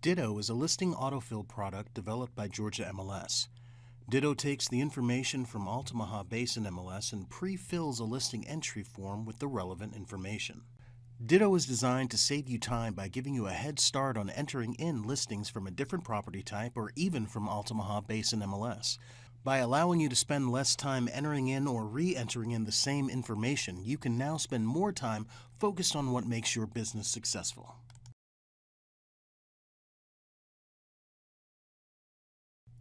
Ditto is a listing autofill product developed by Georgia MLS. Ditto takes the information from Altamaha Basin MLS and pre-fills a listing entry form with the relevant information. Ditto is designed to save you time by giving you a head start on entering in listings from a different property type or even from Altamaha Basin MLS. By allowing you to spend less time entering in or re-entering in the same information, you can now spend more time focused on what makes your business successful.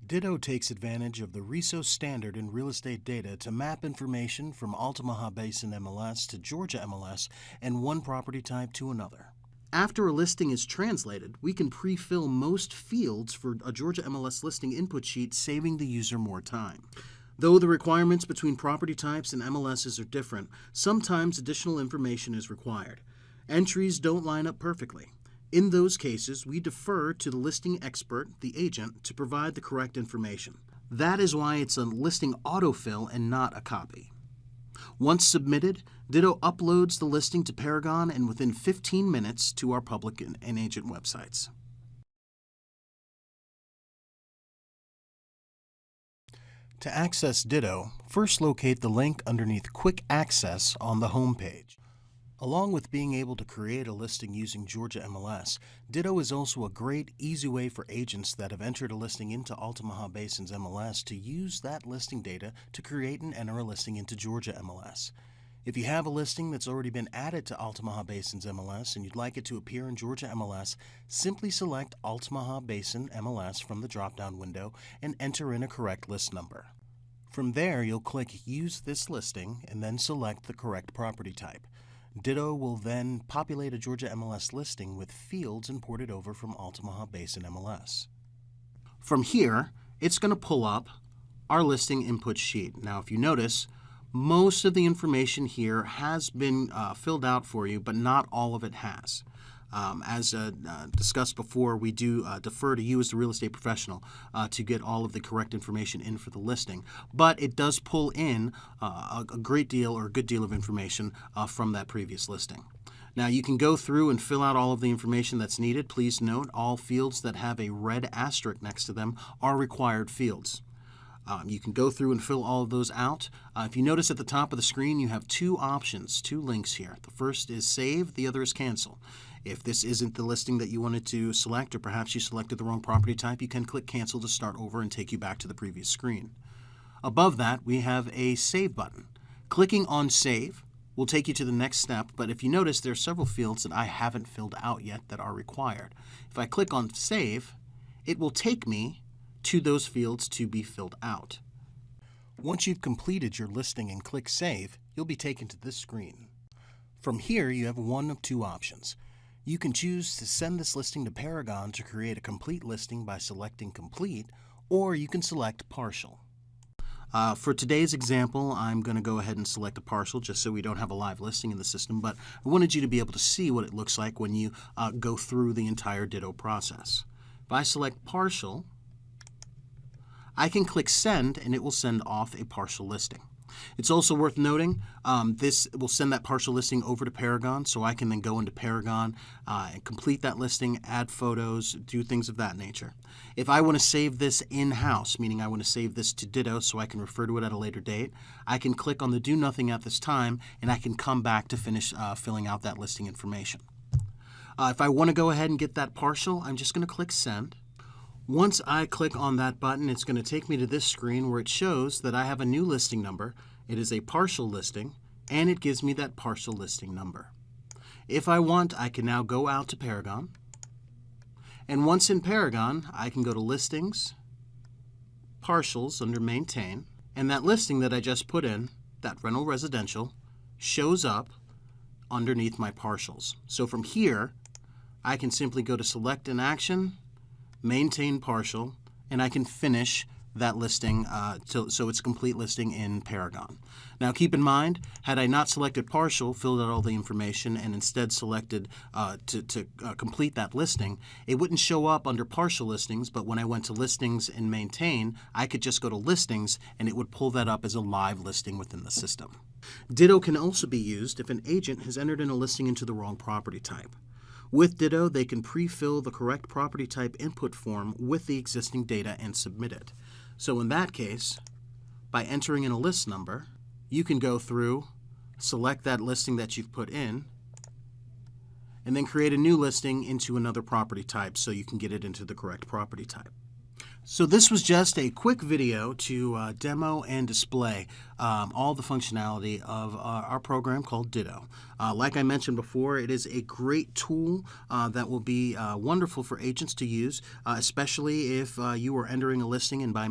Ditto takes advantage of the RESO standard in real estate data to map information from Altamaha Basin MLS to Georgia MLS and one property type to another. After a listing is translated, we can pre-fill most fields for a Georgia MLS listing input sheet, saving the user more time. Though the requirements between property types and MLSs are different, sometimes additional information is required. Entries don't line up perfectly. In those cases, we defer to the listing expert, the agent, to provide the correct information. That is why it's a listing autofill and not a copy. Once submitted, Ditto uploads the listing to Paragon and within 15 minutes to our public and agent websites. To access Ditto, first locate the link underneath Quick Access on the home page. Along with being able to create a listing using Georgia MLS, Ditto is also a great, easy way for agents that have entered a listing into Altamaha Basin's MLS to use that listing data to create and enter a listing into Georgia MLS. If you have a listing that's already been added to Altamaha Basin's MLS and you'd like it to appear in Georgia MLS, simply select Altamaha Basin MLS from the drop-down window and enter in a correct list number. From there, you'll click Use this listing and then select the correct property type. Ditto will then populate a Georgia MLS listing with fields imported over from Altamaha Basin MLS. From here, it's going to pull up our listing input sheet. Now, if you notice, most of the information here has been filled out for you, but not all of it has. As discussed before, we do defer to you as the real estate professional to get all of the correct information in for the listing. But it does pull in a great deal or a good deal of information from that previous listing. Now you can go through and fill out all of the information that's needed. Please note all fields that have a red asterisk next to them are required fields. You can go through and fill all of those out. If you notice at the top of the screen, you have two options, two links here. The first is Save, the other is Cancel. If this isn't the listing that you wanted to select, or perhaps you selected the wrong property type, you can click Cancel to start over and take you back to the previous screen. Above that, we have a Save button. Clicking on Save will take you to the next step, but if you notice, there are several fields that I haven't filled out yet that are required. If I click on Save, it will take me to those fields to be filled out. Once you've completed your listing and click Save, you'll be taken to this screen. From here, you have one of two options. You can choose to send this listing to Paragon to create a complete listing by selecting Complete, or you can select Partial. For today's example, I'm going to go ahead and select a partial just so we don't have a live listing in the system, but I wanted you to be able to see what it looks like when you go through the entire Ditto process. If I select Partial, I can click Send and it will send off a partial listing. It's also worth noting this will send that partial listing over to Paragon, so I can then go into Paragon and complete that listing, add photos, do things of that nature. If I want to save this in-house, meaning I want to save this to Ditto so I can refer to it at a later date, I can click on the Do Nothing at this time and I can come back to finish filling out that listing information. If I want to go ahead and get that partial, I'm just going to click Send. Once I click on that button, it's going to take me to this screen where it shows that I have a new listing number. It is a partial listing, and it gives me that partial listing number. If I want, I can now go out to Paragon. And once in Paragon, I can go to Listings, Partials under Maintain, and that listing that I just put in, that rental residential, shows up underneath my partials. So from here, I can simply go to Select an Action, Maintain Partial, and I can finish that listing so it's a complete listing in Paragon. Now keep in mind, had I not selected partial, filled out all the information, and instead selected to complete that listing, it wouldn't show up under partial listings, but when I went to Listings and Maintain, I could just go to Listings and it would pull that up as a live listing within the system. Ditto can also be used if an agent has entered in a listing into the wrong property type. With Ditto, they can pre-fill the correct property type input form with the existing data and submit it. So in that case, by entering in a list number, you can go through, select that listing that you've put in, and then create a new listing into another property type so you can get it into the correct property type. So this was just a quick video to demo and display all the functionality of our program called Ditto. Like I mentioned before, it is a great tool that will be wonderful for agents to use, especially if you are entering a listing and by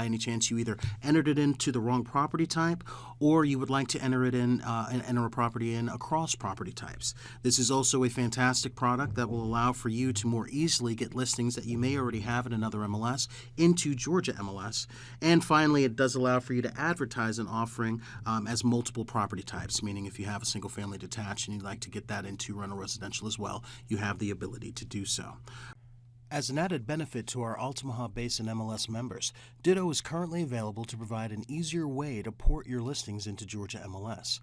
any chance you either entered it into the wrong property type, or you would like to enter it in and enter a property in across property types. This is also a fantastic product that will allow for you to more easily get listings that you may already have in another MLS into Georgia MLS. And finally, it does allow for you to advertise an offering as multiple property types, meaning if you have a single family detached and you'd like to get that into rental residential as well, you have the ability to do so. As an added benefit to our Altamaha Basin MLS members, Ditto is currently available to provide an easier way to port your listings into Georgia MLS.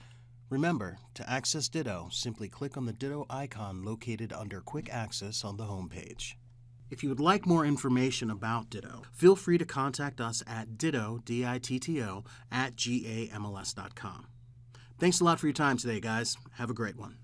Remember, to access Ditto, simply click on the Ditto icon located under Quick Access on the home page. If you would like more information about Ditto, feel free to contact us at ditto, DITTO, @GAMLS.com. Thanks a lot for your time today, guys. Have a great one.